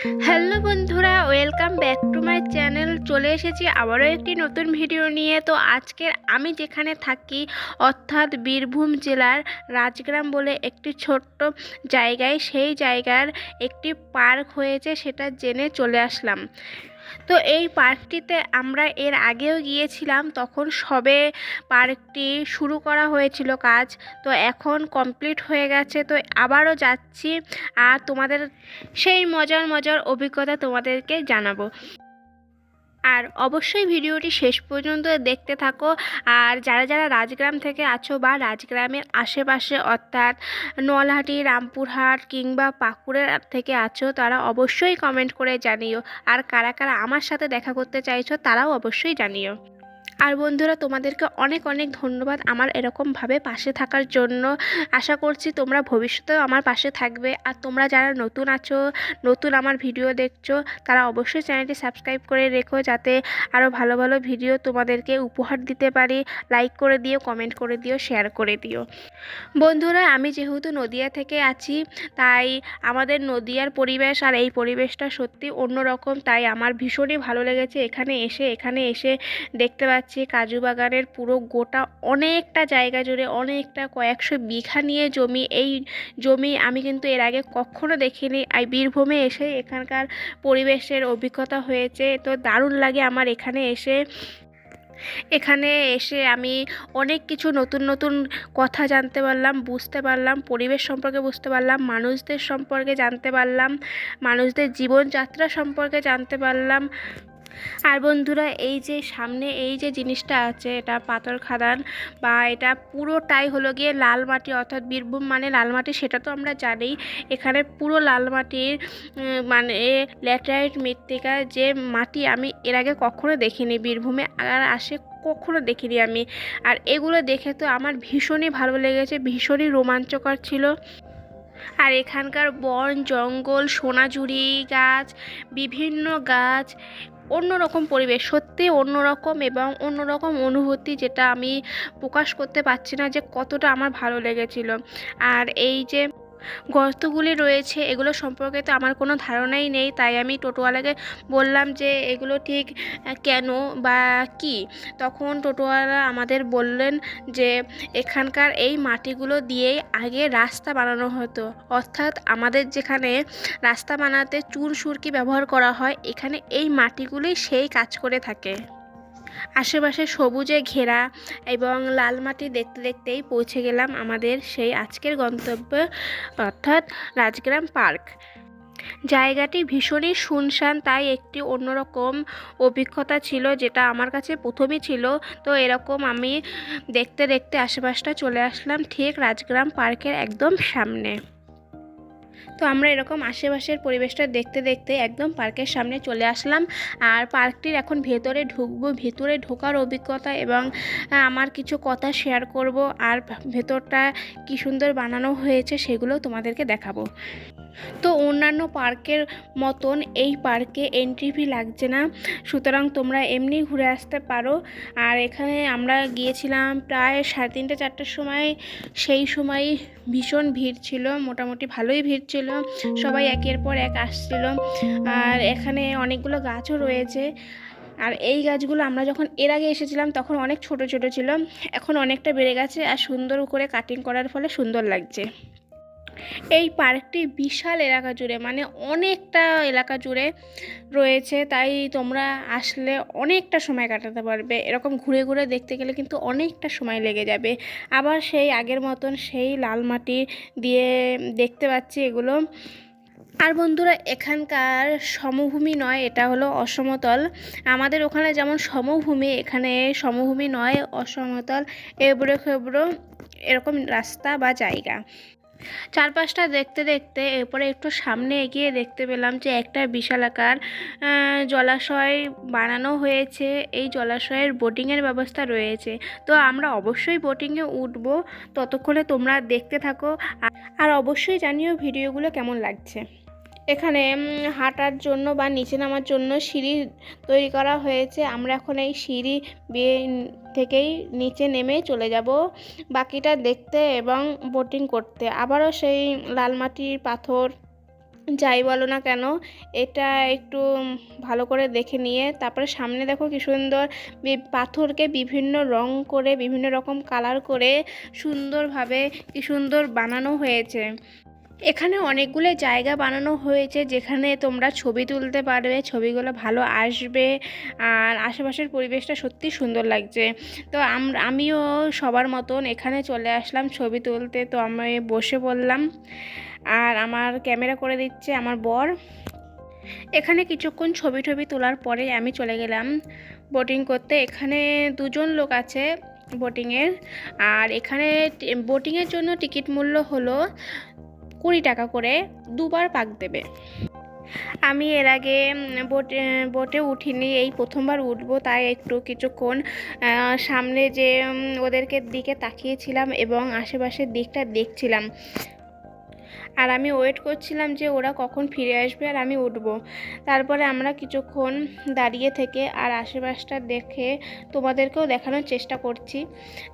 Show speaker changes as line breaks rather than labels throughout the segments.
Hello বন্ধুরা, welcome back to my channel. চলে এসেছি আবারও একটি নতুন ভিডিও নিয়ে। তো আজকের আমি যেখানে থাকি অর্থাৎ বীরভূম জেলার রাজগ্রাম বলে একটি ছোট্ট জায়গায়, সেই জায়গার একটি পার্ক হয়েছে, সেটা জেনে চলে আসলাম। তো এই পার্কটিতে আমরা এর আগেও গিয়েছিলাম, তখন সবে পার্কটি শুরু করা হয়েছিল কাজ। তো এখন কমপ্লিট হয়ে গেছে, তো আবারও যাচ্ছি আর তোমাদের সেই মজার মজার অভিজ্ঞতা তোমাদেরকে জানাবো। আর অবশ্যই ভিডিওটি শেষ পর্যন্ত দেখতে থাকো। আর যারা যারা রাজগ্রাম থেকে আছো বা রাজগ্রামের আশেপাশে অর্থাৎ নলহাটি, রামপুরহাট কিংবা পাকুড়ের থেকে আছো, তারা অবশ্যই কমেন্ট করে জানিও। আর কারা কারা আমার সাথে দেখা করতে চাইছো তারাও অবশ্যই জানিও। আর বন্ধুরা, তোমাদেরকে অনেক অনেক ধন্যবাদ আমার এরকমভাবে পাশে থাকার জন্য। আশা করছি তোমরা ভবিষ্যতেও আমার পাশে থাকবে। আর তোমরা যারা নতুন আছো, নতুন আমার ভিডিও দেখছো, তারা অবশ্যই চ্যানেলটি সাবস্ক্রাইব করে রেখো, যাতে আরও ভালো ভালো ভিডিও তোমাদেরকে উপহার দিতে পারি। লাইক করে দিও, কমেন্ট করে দিও, শেয়ার করে দিও। বন্ধুরা, আমি যেহেতু নদিয়া থেকে আছি, তাই আমাদের নদিয়ার পরিবেশ আর এই পরিবেশটা সত্যি অন্যরকম। তাই আমার ভীষণই ভালো লেগেছে এখানে এসে দেখতে পাচ্ছি কাজু বাগানের পুরো গোটা অনেকটা জায়গা জুড়ে অনেকটা কয়েকশো বিঘা নিয়ে জমি। এই জমি আমি কিন্তু এর আগে কখনো দেখিনি। এই বীরভূমে এসে এখানকার পরিবেশের অভিজ্ঞতা হয়েছে, তো দারুণ লাগে আমার এখানে এসে আমি অনেক কিছু নতুন নতুন কথা জানতে পারলাম, বুঝতে পারলাম, পরিবেশ সম্পর্কে বুঝতে পারলাম, মানুষদের সম্পর্কে জানতে পারলাম, মানুষদের জীবনযাত্রা সম্পর্কে জানতে পারলাম। আর বন্ধুরা, এই যে সামনে এই যে জিনিসটা আছে, এটা পাথর খাদান বা এটা পুরোটাই হলো গিয়ে লাল মাটি, অর্থাৎ বীরভূম মানে লাল মাটি, সেটা তো আমরা জানি। এখানে পুরো লাল মাটির মানে ল্যাটেরাইট মৃত্তিকা যে মাটি, আমি এর আগে কখনো দেখিনি বীরভূমে আর আসে কখনো দেখিনি আমি। আর এগুলো দেখে তো আমার ভীষণই ভালো লেগেছে, ভীষণই রোমাঞ্চকর ছিল। আর এখানকার বন জঙ্গল, সোনাঝুরি গাছ, বিভিন্ন গাছ, অন্যরকম পরিবেশ, সত্যি অন্যরকম এবং অন্যরকম অনুভূতি, যেটা আমি প্রকাশ করতে পারছি না যে কতটা আমার ভালো লেগেছিল। আর এই যে গর্তগুলি রয়েছে, এগুলো সম্পর্কে তো আমার কোনো ধারণাই নেই, তাই আমি টোটোওয়ালাকে বললাম যে এগুলো ঠিক কেন বা কি। তখন টোটোওয়ালা আমাদের বললেন যে এখানকার এই মাটিগুলো দিয়েই আগে রাস্তা বানানো হতো, অর্থাৎ আমাদের যেখানে রাস্তা বানাতে চুন সুরকি ব্যবহার করা হয়, এখানে এই মাটিগুলোই সেই কাজ করে থাকে। আশেপাশে সবুজে ঘেরা এবং লাল মাটি দেখতে দেখতেই পৌঁছে গেলাম আমাদের সেই আজকের গন্তব্য, অর্থাৎ রাজগ্রাম পার্ক। জায়গাটি ভীষণই শুনশান, তাই একটি অন্যরকম অভিজ্ঞতা ছিল, যেটা আমার কাছে প্রথমই ছিল। তো এরকম আমি দেখতে দেখতে আশেপাশটা চলে আসলাম ঠিক রাজগ্রাম পার্কের একদম সামনে। তো আমরা এরকম আশেপাশের পরিবেশটা দেখতে দেখতে একদম পার্কের সামনে চলে আসলাম। আর পার্কটির এখন ভেতরে ঢুকবো, ভেতরে ঢোকার অভিজ্ঞতা এবং আমার কিছু কথা শেয়ার করব। আর ভেতরটা কি সুন্দর বানানো হয়েছে সেগুলো তোমাদেরকে দেখাবো। তো অন্যান্য পার্কের মতন এই পার্কে এন্ট্রি ফি লাগছে না, সুতরাং তোমরা এমনি ঘুরে আসতে পারো। আর এখানে আমরা গিয়েছিলাম প্রায় 3:30 4টার সময়, সেই সময় ভীষণ ভিড় ছিল, মোটামুটি ভালোই ভিড় ছিল, সবাই একের পর এক আসছিল। আর এখানে অনেকগুলো গাছও রয়েছে। আর এই গাছগুলো আমরা যখন এর আগে এসেছিলাম তখন অনেক ছোট ছোট ছিল, এখন অনেকটা বেড়ে গেছে আর সুন্দর করে কাটিং করার ফলে সুন্দর লাগছে। এই পার্কটি বিশাল এলাকা জুড়ে, মানে অনেকটা এলাকা জুড়ে রয়েছে, তাই তোমরা আসলে অনেকটা সময় কাটাতে পারবে। এরকম ঘুরে ঘুরে দেখতে গেলে কিন্তু অনেকটা সময় লেগে যাবে। আবার সেই আগের মতন সেই লাল মাটি দিয়ে দেখতে পাচ্ছি এগুলো। আর বন্ধুরা, এখানকার সমভূমি নয়, এটা হলো অসমতল। আমাদের ওখানে যেমন সমভূমি, এখানে সমভূমি নয়, অসমতল, এবড়ো খেবড়ো এরকম রাস্তা বা জায়গা। চারপাশটা দেখতে দেখতে এরপরে একটু সামনে এগিয়ে দেখতে পেলাম যে একটা বিশালাকার জলাশয় বানানো হয়েছে। এই জলাশয়ের বোটিংয়ের ব্যবস্থা রয়েছে, তো আমরা অবশ্যই বোটিংয়ে উঠব। ততক্ষণে তোমরা দেখতে থাকো আর অবশ্যই জানিও ভিডিওগুলো কেমন লাগছে। এখানে হাঁটার জন্য বা নিচে নামার জন্য সিঁড়ি তৈরি করা হয়েছে। আমরা এখন এই সিঁড়ি বেয়ে থেকেই নিচে নেমে চলে যাব বাকিটা দেখতে এবং বোটিং করতে। আবারও সেই লাল মাটির পাথর যাই বলো না কেন, এটা একটু ভালো করে দেখে নিয়ে তারপরে সামনে দেখো কি সুন্দর পাথরকে বিভিন্ন রং করে বিভিন্ন রকম কালার করে সুন্দরভাবে কি সুন্দর বানানো হয়েছে। এখানে অনেকগুলো জায়গা বানানো হয়েছে যেখানে তোমরা ছবি তুলতে পারবে, ছবিগুলো ভালো আসবে। আর আশেপাশের পরিবেশটা সত্যি সুন্দর লাগছে। তো আমিও সবার মতন এখানে চলে আসলাম ছবি তুলতে। তো আমি বসে পড়লাম আর আমার ক্যামেরা করে দিচ্ছে আমার বর। এখানে কিছুক্ষণ ছবি টবি তোলার পরে আমি চলে গেলাম বোটিং করতে। এখানে দুজন লোক আছে বোটিংয়ের। আর এখানে বোটিংয়ের জন্য টিকিট মূল্য হলো 20 টাকা করে, দুবার পাক দেবে। আমি এর আগে বোটে উঠিনি, এই প্রথমবার উঠবো, তাই একটু কিছুক্ষণ সামনে যে ওদেরকে দিকে তাকিয়েছিলাম এবং আশেপাশের দিকটা দেখছিলাম। আর আমি ওয়েট করছিলাম যে ওরা কখন ফিরে আসবে আর আমি উঠব। তারপরে আমরা কিছুক্ষণ দাঁড়িয়ে থেকে আর আশেপাশটা দেখে তোমাদেরকেও দেখানোর চেষ্টা করছি।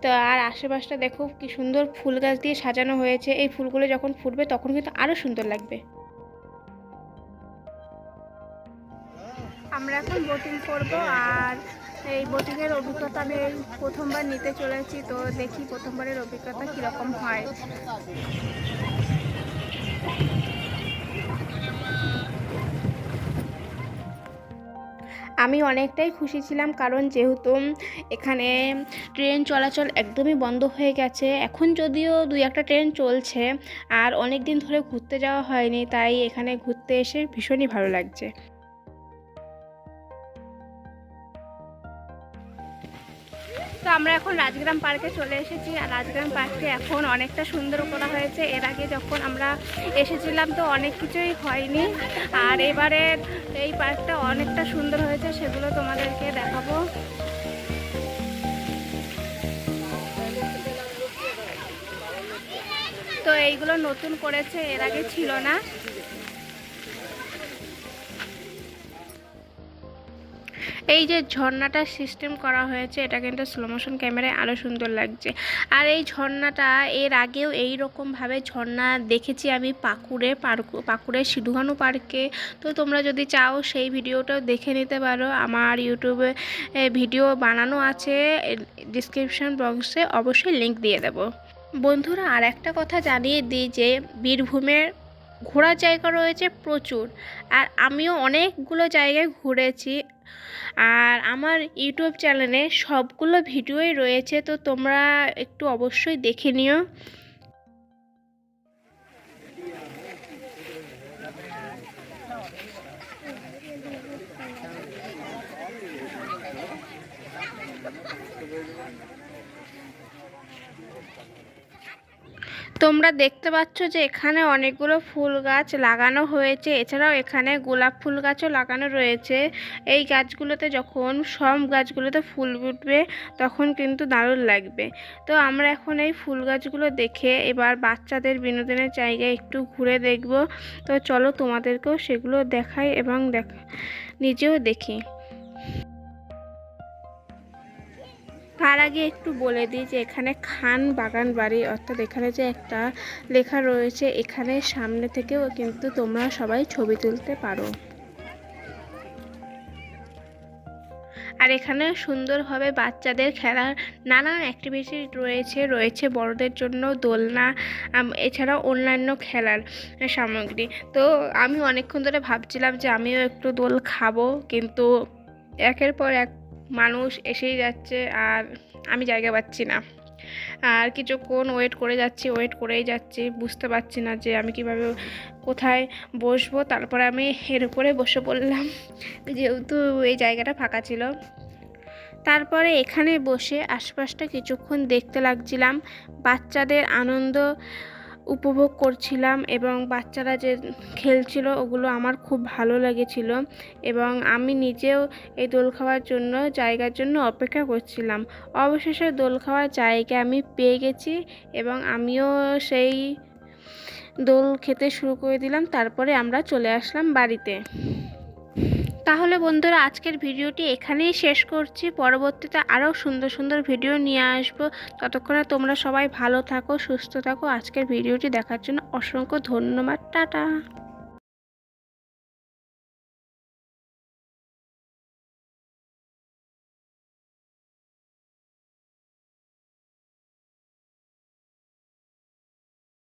তো আর আশেপাশটা দেখো কি সুন্দর ফুল গাছ দিয়ে সাজানো হয়েছে। এই ফুলগুলো যখন ফুটবে তখন কিন্তু আরও সুন্দর লাগবে। আমরা এখন বোটিং করব আর এই বোটিংয়ের অভিজ্ঞতা আমি প্রথমবার নিতে চলেছি। তো দেখি প্রথমবারের অভিজ্ঞতা কীরকম হয়। আমি অনেকটাই খুশি ছিলাম, কারণ যেহেতু এখানে ট্রেন চলাচল একদমই বন্ধ হয়ে গেছে। এখন যদিও 2-1টা ট্রেন চলছে আর অনেক দিন ধরে ঘুরতে যাওয়া হয়নি, তাই এখানে ঘুরতে এসে ভীষণই ভালো লাগছে। তো আমরা এখন রাজগ্রাম পার্কে চলে এসেছি। আর রাজগ্রাম পার্কটি এখন অনেকটা সুন্দর করা হয়েছে। এর আগে যখন আমরা এসেছিলাম তো অনেক কিছুই হয়নি, আর এবারে এই পার্কটা অনেকটা সুন্দর হয়েছে, সেগুলো তোমাদেরকে দেখাবো। তো এইগুলো নতুন করেছে, এর আগে ছিল না। এই যে ঝর্ণাটা সিস্টেম করা হয়েছে, এটা কিন্তু স্লো মোশন ক্যামেরায় আরও সুন্দর লাগছে। আর এই ঝর্ণাটা এর আগেও এই রকমভাবে ঝর্ণা দেখেছি আমি পাকুড়ে সিধুকানু পার্কে। তো তোমরা যদি চাও সেই ভিডিওটাও দেখে নিতে পারো, আমার ইউটিউবে ভিডিও বানানো আছে, ডিসক্রিপশন বক্সে অবশ্যই লিংক দিয়ে দেব। বন্ধুরা, আর একটা কথা জানিয়ে দিই যে বীরভূমের ঘোরার জায়গা রয়েছে প্রচুর, আর আমিও অনেকগুলো জায়গায় ঘুরেছি। আর আমার ইউটিউব চ্যানেলে সবগুলো ভিডিওই রয়েছে, তো তোমরা একটু অবশ্যই দেখে নিও। তোমরা দেখতে পাচ্ছ যে এখানে অনেকগুলো ফুল গাছ লাগানো হয়েছে, এছাড়াও এখানে গোলাপ ফুল গাছও লাগানো রয়েছে। এই গাছগুলোতে যখন সব গাছগুলোতে ফুল ফুটবে তখন কিন্তু দারুণ লাগবে। তো আমরা এখন এই ফুল গাছগুলো দেখে এবার বাচ্চাদের বিনোদনের জায়গায় একটু ঘুরে দেখব। তো চলো তোমাদেরকেও সেগুলো দেখাই এবং নিজেও দেখি। তার আগে একটু বলে দিই যে এখানে খান বাগান বাড়ি, অর্থাৎ এখানে যে একটা লেখা রয়েছে, এখানে সামনে থেকেও কিন্তু তোমরা সবাই ছবি তুলতে পারো। আর এখানে সুন্দরভাবে বাচ্চাদের খেলার নানান অ্যাক্টিভিটি রয়েছে বড়দের জন্য দোলনা, এছাড়াও অন্যান্য খেলার সামগ্রী। তো আমি অনেকক্ষণ ধরে ভাবছিলাম যে আমিও একটু দোল খাবো, কিন্তু একের পর এক মানুষ এসেই যাচ্ছে আর আমি জায়গা পাচ্ছি না। আর কিছুক্ষণ ওয়েট করেই যাচ্ছি, বুঝতে পারছি না যে আমি কিভাবে কোথায় বসবো। তারপরে আমি এর উপরে বসে পড়লাম, যেহেতু এই জায়গাটা ফাঁকা ছিল। তারপরে এখানে বসে আশপাশটা কিছুক্ষণ দেখতে লাগছিলাম, বাচ্চাদের আনন্দ উপভোগ করছিলাম এবং বাচ্চারা যে খেলছিল ওগুলো আমার খুব ভালো লেগেছিল। এবং আমি নিজেও এই দোল খাওয়ার জন্য জায়গার জন্য অপেক্ষা করছিলাম। অবশেষে দোল খাওয়ার জায়গা আমি পেয়ে গেছি এবং আমিও সেই দোল খেতে শুরু করে দিলাম। তারপরে আমরা চলে আসলাম বাড়িতে। তাহলে বন্ধুরা, আজকের ভিডিওটি এখানেই শেষ করছি। পরবর্তীতে আরও সুন্দর সুন্দর ভিডিও নিয়ে আসবো। ততক্ষণে তোমরা সবাই ভালো থাকো, সুস্থ থাকো। আজকের ভিডিওটি দেখার জন্য অসংখ্য ধন্যবাদ। টাটা।